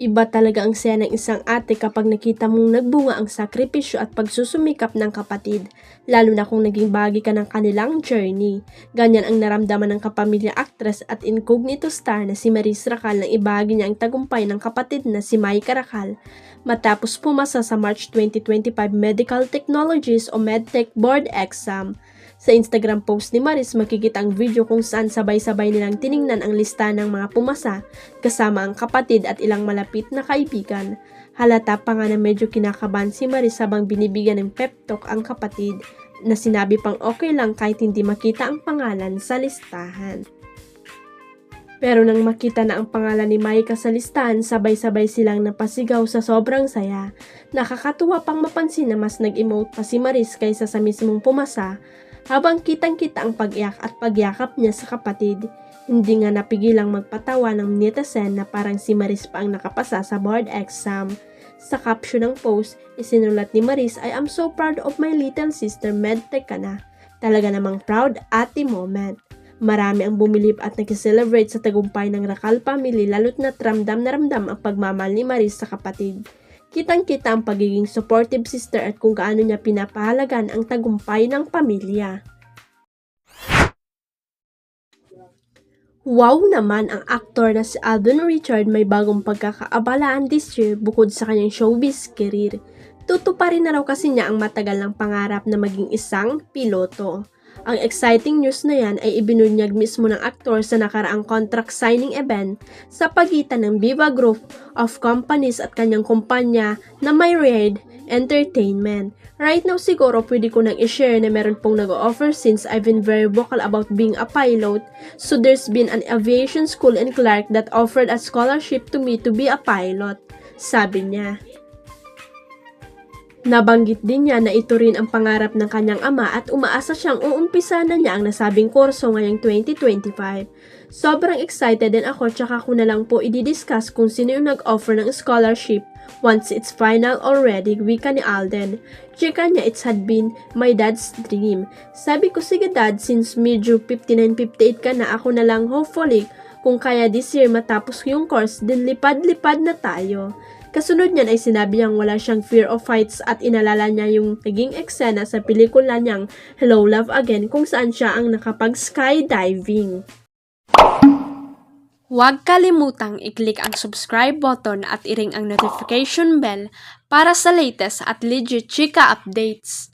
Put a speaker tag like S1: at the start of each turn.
S1: Iba talaga ang saya ng isang ate kapag nakita mong nagbunga ang sakripisyo at pagsusumikap ng kapatid, lalo na kung naging bahagi ka ng kanilang journey. Ganyan ang naramdaman ng kapamilya actress at incognito star na si Maris Racal nang ibahagi niya ang tagumpay ng kapatid na si Maika Racal matapos pumasa sa March 2025 Medical Technologies o MedTech Board Exam. Sa Instagram post ni Maris, makikita ang video kung saan sabay-sabay nilang tiningnan ang lista ng mga pumasa, kasama ang kapatid at ilang malapit na kaibigan. Halata pa nga na medyo kinakabahan si Maris habang binibigyan ng pep talk ang kapatid, na sinabi pang okay lang kahit hindi makita ang pangalan sa listahan. Pero nang makita na ang pangalan ni Maika sa listahan, sabay-sabay silang napasigaw sa sobrang saya. Nakakatuwa pang mapansin na mas nag-emote pa si Maris kaysa sa mismong pumasa, habang kitang-kita ang pag-iyak at pagyakap niya sa kapatid. Hindi nga napigilang magpatawa ng netizen na parang si Maris pa ang nakapasa sa board exam. Sa caption ng post, isinulat ni Maris, "I am so proud of my little sister, medtech ka na. Talaga namang proud ate moment." Marami ang bumilib at nag-celebrate sa tagumpay ng Racal family, lalo't na't ramdam na ramdam ang pagmamahal ni Maris sa kapatid. Kitang-kita ang pagiging supportive sister at kung gaano niya pinapahalagan ang tagumpay ng pamilya. Wow naman ang aktor na si Alden Richard, may bagong pagkakaabalaan this year bukod sa kanyang showbiz career. Tutuparin na raw kasi niya ang matagal ng pangarap na maging isang piloto. Ang exciting news na yan ay ibinunyag mismo ng aktor sa nakaraang contract signing event sa pagitan ng Viva Group of Companies at kanyang kumpanya na Myriad Entertainment. Right now siguro pwede ko nang i-share na meron pong nag-offer since I've been very vocal about being a pilot. So there's been an aviation school in Clark that offered a scholarship to me to be a pilot, sabi niya. Nabanggit din niya na ito rin ang pangarap ng kanyang ama at umaasa siyang uumpisa na niya ang nasabing kurso ngayong 2025. Sobrang excited din ako, tsaka ko na lang po i-discuss kung sino yung nag-offer ng scholarship once it's final already, wika ni Alden. Chika niya, it's had been my dad's dream. Sabi ko, sige dad, since medyo 59-58 ka na, ako na lang hopefully kung kaya this year matapos yung course, din lipad-lipad na tayo. Kasunod niyan ay sinabi niyang wala siyang fear of heights at inalala niya yung naging eksena sa pelikula niyang Hello Love Again kung saan siya ang nakapag-skydiving. Huwag kalimutang i-click ang subscribe button at i-ring ang notification bell para sa latest at legit chika updates.